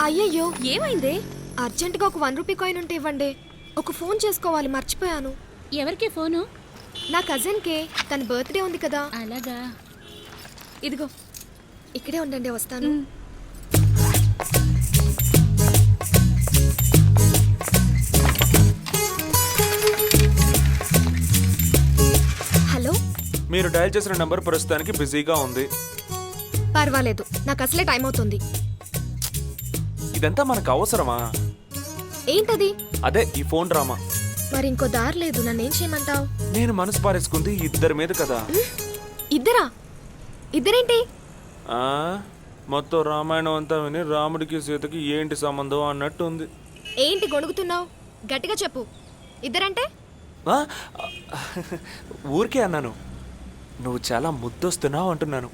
అయ్యయ్యో ఏమైంది? అర్జెంటుగా ఒక 1 రూపీ కాయిన్ ఉంటే ఇవ్వండి. ఒక ఫోన్ చేసుకోవాలి, మర్చిపోయాను. ఎవరికి ఫోను? నా కజిన్కే, తన బర్త్డే ఉంది కదా. అలాగా. ఇదిగో ఇక్కడే ఉండండి, వస్తాను. హలో, మీరు డయల్ చేసిన నంబర్ ప్రస్తుతానికి బిజీగా ఉంది. పర్వాలేదు, నాకు అసలే టైం అవుతుంది. ఇదంతా మనకు అవసరమా? ఏంటది? అదే ఈ ఫోన్ డ్రామా. మరి ఇంకో దారి లేదు, నన్నేం చేయమంటావు? నేను మనసు పారేసుకుంది ఇద్దరి మీద కదా. ఇద్దరా? ఇద్దరేంటి? ఆ మొత్తం రామాయణం అంతా విని రాముడికి సీతకి ఏంటి సంబంధం అన్నట్టు ఉంది. ఏంటి గొణుగుతున్నావు? గట్టిగా చెప్పు. ఇద్దరంటే? ఆ? ఊరికే అన్నాను. నువ్వు చాలా ముద్దొస్తున్నావు అంటున్నాను.